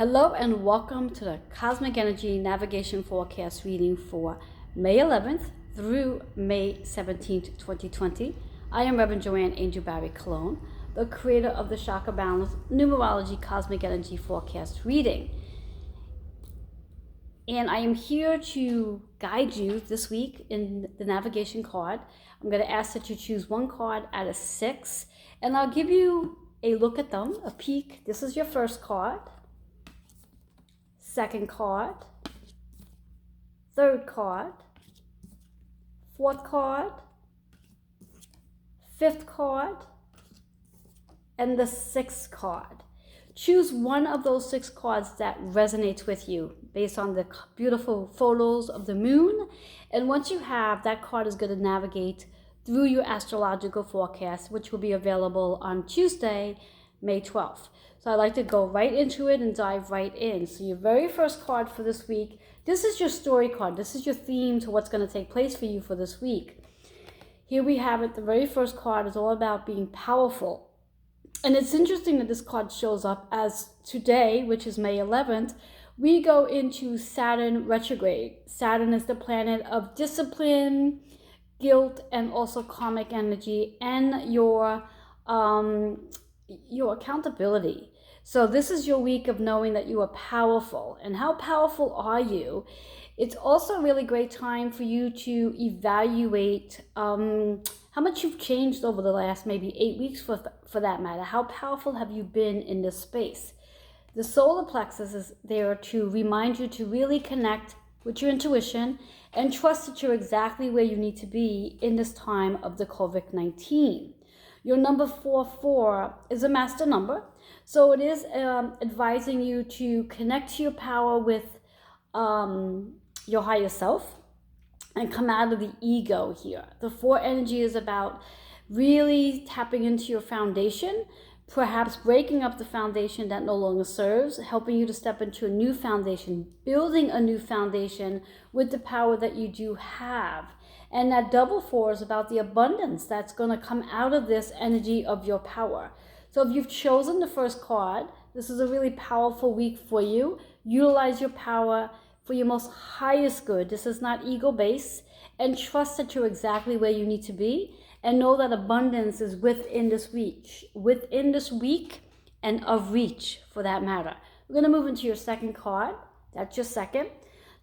Hello and welcome to the Cosmic Energy Navigation Forecast reading for May 11th through May 17th, 2020. I am Reverend Joanne Angel Barry Cologne, the creator of the Chakra Balance Numerology Cosmic Energy Forecast reading. And I am here to guide you this week in the navigation card. I'm going to ask that you choose one card out of 6, and I'll give you a look at them, a peek. This is your first card. Second card, third card, fourth card, fifth card, and the sixth card. Choose one of those 6 cards that resonates with you based on the beautiful photos of the moon. And once you have, that card is going to navigate through your astrological forecast, which will be available on Tuesday, May 12th. So I'd like to go right into it and dive right in. So your very first card for this week, this is your story card. This is your theme to what's going to take place for you for this week. Here we have it. The very first card is all about being powerful. And it's interesting that this card shows up as today, which is May 11th, we go into Saturn retrograde. Saturn is the planet of discipline, guilt, and also karmic energy, and your accountability. So this is your week of knowing that you are powerful. And how powerful are you? It's also a really great time for you to evaluate how much you've changed over the last maybe 8 weeks for that matter. How powerful have you been in this space? The solar plexus is there to remind you to really connect with your intuition and trust that you're exactly where you need to be in this time of the COVID-19. Your number 44 is a master number. So it is advising you to connect to your power with your higher self and come out of the ego here. The 4 energy is about really tapping into your foundation, perhaps breaking up the foundation that no longer serves, helping you to step into a new foundation, building a new foundation with the power that you do have. And that double 4 is about the abundance that's going to come out of this energy of your power. So if you've chosen the first card, this is a really powerful week for you. Utilize your power for your most highest good. This is not ego-based, and trust that you're exactly where you need to be, and know that abundance is within this week and of reach for that matter. We're going to move into your second card. That's your second.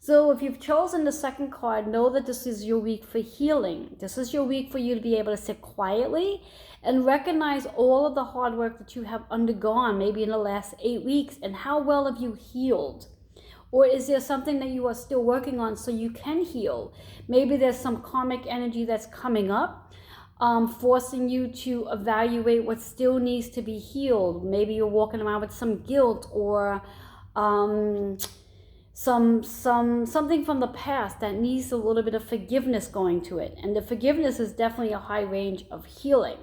So if you've chosen the second card, know that this is your week for healing. This is your week for you to be able to sit quietly and recognize all of the hard work that you have undergone maybe in the last 8 weeks, and how well have you healed? Or is there something that you are still working on so you can heal? Maybe there's some karmic energy that's coming up, forcing you to evaluate what still needs to be healed. Maybe you're walking around with some guilt or something from the past that needs a little bit of forgiveness going to it. And the forgiveness is definitely a high range of healing.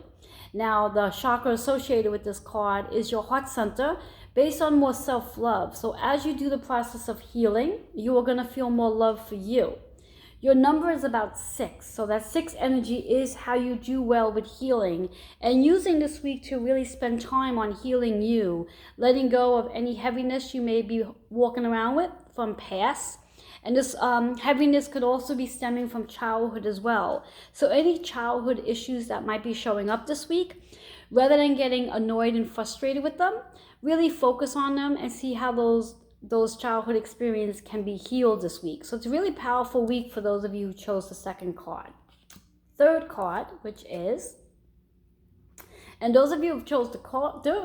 Now, the chakra associated with this card is your heart center, based on more self-love. So as you do the process of healing, you are going to feel more love for you. Your number is about 6. So that 6 energy is how you do well with healing, and using this week to really spend time on healing you, letting go of any heaviness you may be walking around with from past. And this heaviness could also be stemming from childhood as well. So any childhood issues that might be showing up this week, rather than getting annoyed and frustrated with them, really focus on them and see how those childhood experiences can be healed this week. So it's a really powerful week for those of you who chose the second card. Third card, which is, and those of you who chose the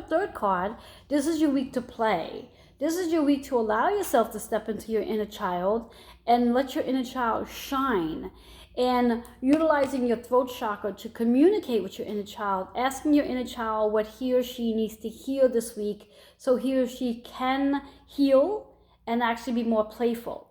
third card, this is your week to play. This is your week to allow yourself to step into your inner child and let your inner child shine. And utilizing your throat chakra to communicate with your inner child, asking your inner child what he or she needs to heal this week so he or she can heal and actually be more playful.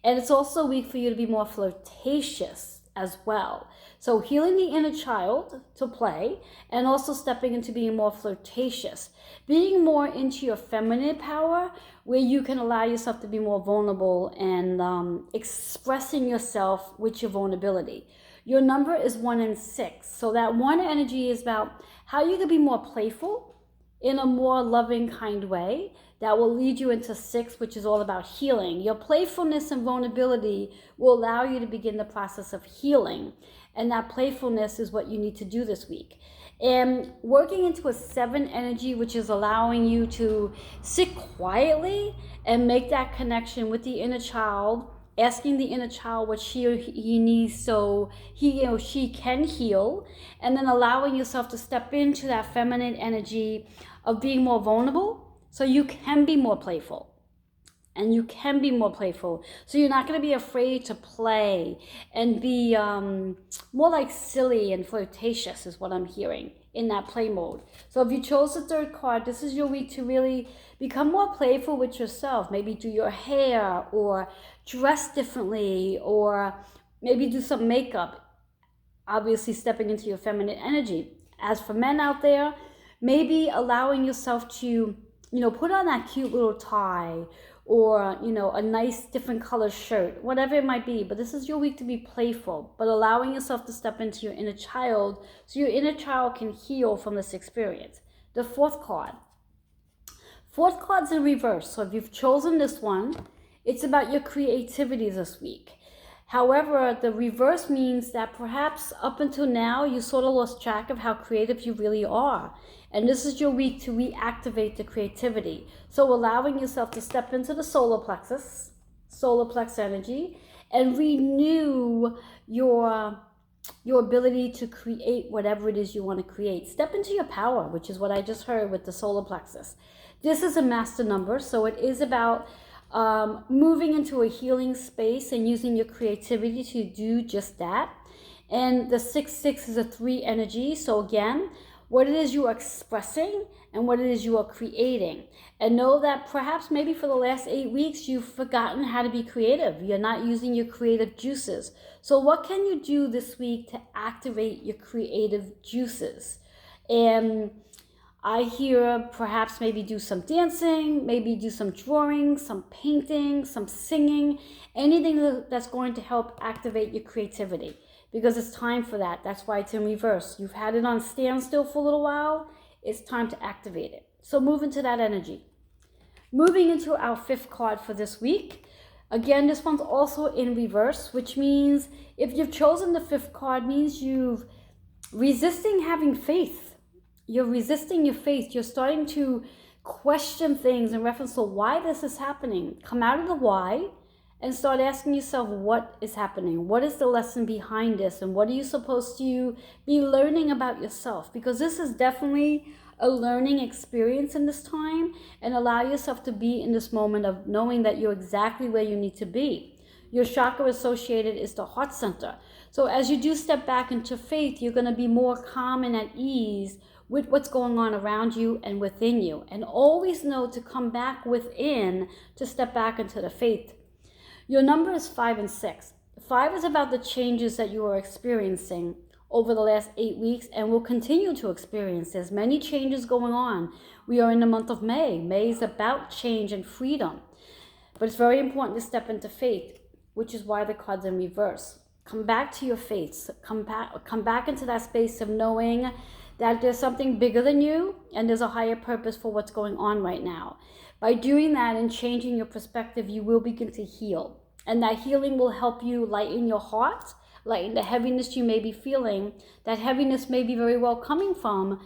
And it's also a week for you to be more flirtatious as well. So healing the inner child to play, and also stepping into being more flirtatious, being more into your feminine power, where you can allow yourself to be more vulnerable and expressing yourself with your vulnerability. Your number is 1 and 6. So that 1 energy is about how you can be more playful in a more loving, kind way that will lead you into 6, which is all about healing. Your playfulness and vulnerability will allow you to begin the process of healing. And that playfulness is what you need to do this week. And working into a 7 energy, which is allowing you to sit quietly and make that connection with the inner child, asking the inner child what she or he needs so he or she can heal, and then allowing yourself to step into that feminine energy of being more vulnerable so you can be more playful. And you can be more playful. So you're not going to be afraid to play and be more like silly and flirtatious is what I'm hearing in that play mode. So if you chose the 3rd card, this is your week to really become more playful with yourself. Maybe do your hair or dress differently or maybe do some makeup. Obviously stepping into your feminine energy. As for men out there, maybe allowing yourself to, put on that cute little tie or, a nice different color shirt, whatever it might be. But this is your week to be playful, but allowing yourself to step into your inner child so your inner child can heal from this experience. The 4th card. 4th card's in reverse. So if you've chosen this one, it's about your creativity this week. However, the reverse means that perhaps up until now, you sort of lost track of how creative you really are. And this is your week to reactivate the creativity. So allowing yourself to step into the solar plexus energy, and renew your ability to create whatever it is you want to create. Step into your power, which is what I just heard with the solar plexus. This is a master number, so it is about moving into a healing space and using your creativity to do just that. And the 6-6 is a 3 energy. So again, what it is you are expressing and what it is you are creating. And know that perhaps maybe for the last 8 weeks, you've forgotten how to be creative. You're not using your creative juices. So what can you do this week to activate your creative juices? And I hear perhaps maybe do some dancing, maybe do some drawing, some painting, some singing, anything that's going to help activate your creativity, because it's time for that. That's why it's in reverse. You've had it on standstill for a little while. It's time to activate it. So move into that energy. Moving into our 5th card for this week. Again, this one's also in reverse, which means if you've chosen the 5th card, means you've resisting having faith. You're resisting your faith. You're starting to question things in reference to why this is happening. Come out of the why and start asking yourself what is happening. What is the lesson behind this? And what are you supposed to be learning about yourself? Because this is definitely a learning experience in this time, and allow yourself to be in this moment of knowing that you're exactly where you need to be. Your chakra associated is the heart center. So as you do step back into faith, you're going to be more calm and at ease with what's going on around you and within you. And always know to come back within to step back into the faith. Your number is 5 and 6. 5 is about the changes that you are experiencing over the last 8 weeks and will continue to experience. There's many changes going on. We are in the month of May. May is about change and freedom. But it's very important to step into faith, which is why the card's in reverse. Come back to your faith. Come back into that space of knowing that there's something bigger than you and there's a higher purpose for what's going on right now. By doing that and changing your perspective, you will begin to heal. And that healing will help you lighten your heart, lighten the heaviness you may be feeling. That heaviness may be very well coming from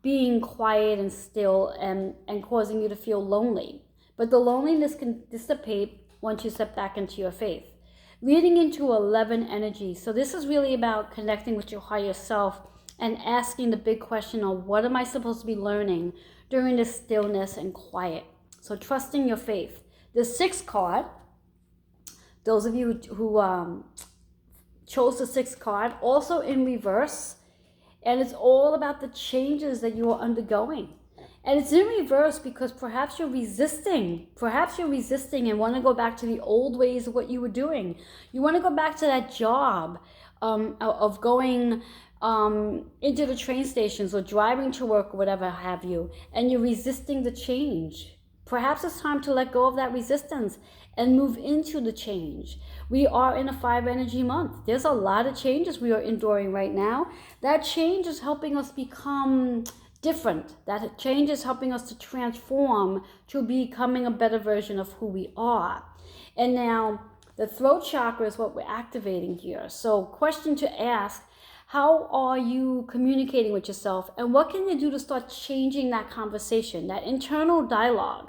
being quiet and still and causing you to feel lonely. But the loneliness can dissipate once you step back into your faith. Leading into 11 energy. So this is really about connecting with your higher self and asking the big question of what am I supposed to be learning during this stillness and quiet. So trusting your faith. The 6th card, those of you who chose the 6th card, also in reverse, and it's all about the changes that you are undergoing. And it's in reverse because perhaps you're resisting and want to go back to the old ways of what you were doing. You want to go back to that job of going into the train stations or driving to work or whatever have you, and you're resisting the change. Perhaps it's time to let go of that resistance and move into the change. We are in a 5 energy month. There's a lot of changes we are enduring right now. That change is helping us become different. That change is helping us to transform to becoming a better version of who we are. And now the throat chakra is what we're activating here. So question to ask, how are you communicating with yourself? And what can you do to start changing that conversation, that internal dialogue?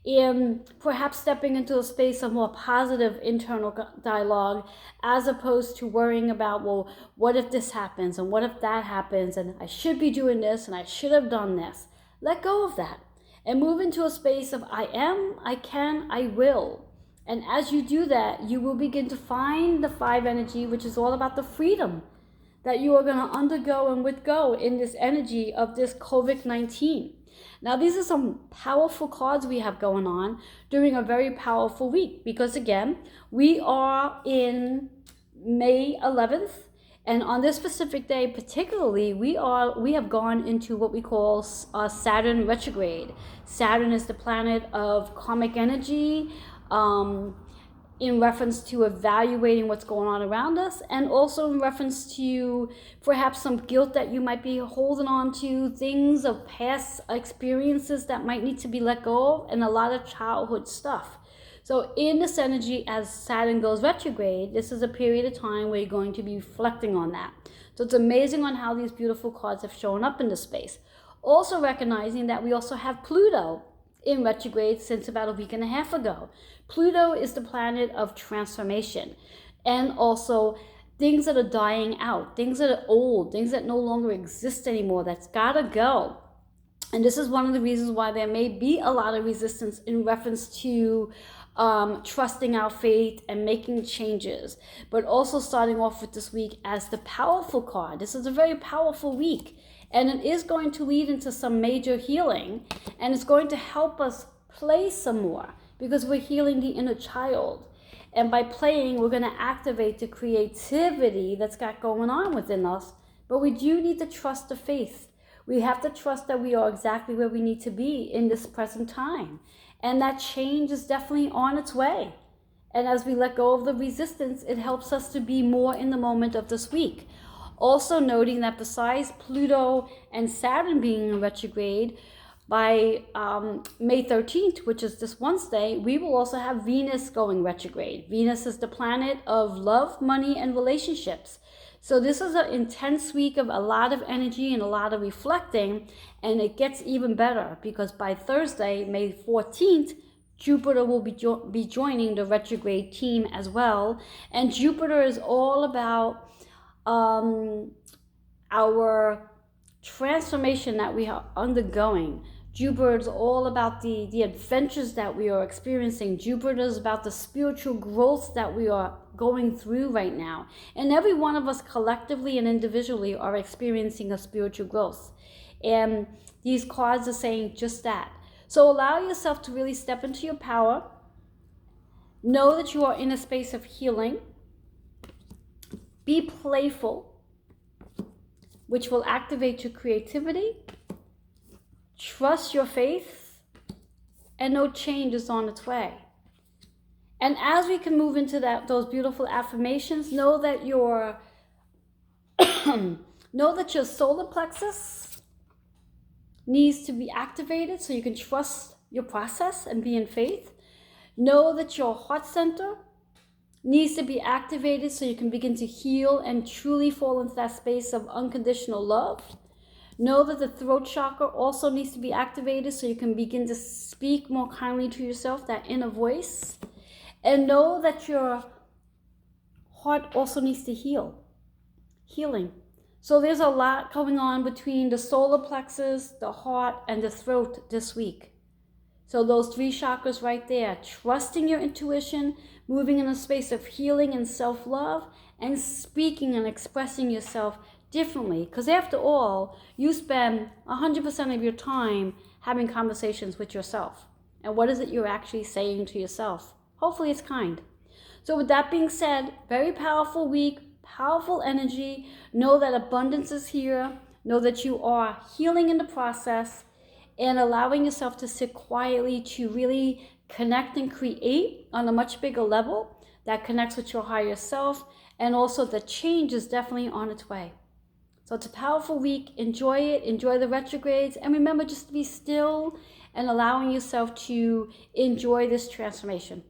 In perhaps stepping into a space of more positive internal dialogue, as opposed to worrying about, well, what if this happens and what if that happens and I should be doing this and I should have done this. Let go of that and move into a space of I am, I can, I will. And as you do that, you will begin to find the 5 energy, which is all about the freedom that you are going to undergo and withgo in this energy of this COVID-19. Now, these are some powerful cards we have going on during a very powerful week, because again, we are in May 11th, and on this specific day particularly, we have gone into what we call Saturn retrograde. Saturn is the planet of karmic energy, in reference to evaluating what's going on around us, and also in reference to perhaps some guilt that you might be holding on to, things of past experiences that might need to be let go of, and a lot of childhood stuff. So in this energy, as Saturn goes retrograde, this is a period of time where you're going to be reflecting on that. So it's amazing on how these beautiful cards have shown up in this space. Also recognizing that we also have Pluto in retrograde since about a week and a half ago. Pluto is the planet of transformation, and also things that are dying out, things that are old, things that no longer exist anymore, that's gotta go. And this is one of the reasons why there may be a lot of resistance in reference to trusting our faith and making changes. But also starting off with this week as the powerful card. This is a very powerful week, and it is going to lead into some major healing, and it's going to help us play some more, because we're healing the inner child. And by playing, we're going to activate the creativity that's got going on within us. But we do need to trust the faith. We have to trust that we are exactly where we need to be in this present time. And that change is definitely on its way. And as we let go of the resistance, it helps us to be more in the moment of this week. Also noting that besides Pluto and Saturn being in retrograde, by May 13th, which is this Wednesday, we will also have Venus going retrograde. Venus is the planet of love, money, and relationships. So this is an intense week of a lot of energy and a lot of reflecting, and it gets even better because by Thursday, May 14th, Jupiter will be joining the retrograde team as well. And Jupiter is all about our transformation that we are undergoing. Jupiter is all about the adventures that we are experiencing. Jupiter is about the spiritual growth that we are going through right now. And every one of us collectively and individually are experiencing a spiritual growth. And these cards are saying just that. So allow yourself to really step into your power. Know that you are in a space of healing. Be playful, which will activate your creativity. Trust your faith, and no change is on its way. And as we can move into those beautiful affirmations, know that your solar plexus needs to be activated so you can trust your process and be in faith. Know that your heart center needs to be activated so you can begin to heal and truly fall into that space of unconditional love. Know that the throat chakra also needs to be activated so you can begin to speak more kindly to yourself, that inner voice. And know that your heart also needs to healing. So there's a lot going on between the solar plexus, the heart, and the throat this week. So those 3 chakras right there, trusting your intuition, moving in a space of healing and self-love, and speaking and expressing yourself differently. Because after all, you spend 100% of your time having conversations with yourself. And what is it you're actually saying to yourself? Hopefully it's kind. So with that being said, very powerful week, powerful energy. Know that abundance is here. Know that you are healing in the process, and allowing yourself to sit quietly to really connect and create on a much bigger level that connects with your higher self. And also the change is definitely on its way. So it's a powerful week. Enjoy it. Enjoy the retrogrades. And remember just to be still and allowing yourself to enjoy this transformation.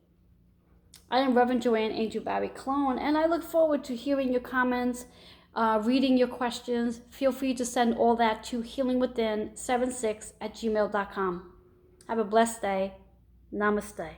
I am Reverend Joanne Angel Barry Clone, and I look forward to hearing your comments, reading your questions. Feel free to send all that to healingwithin76@gmail.com. Have a blessed day. Namaste.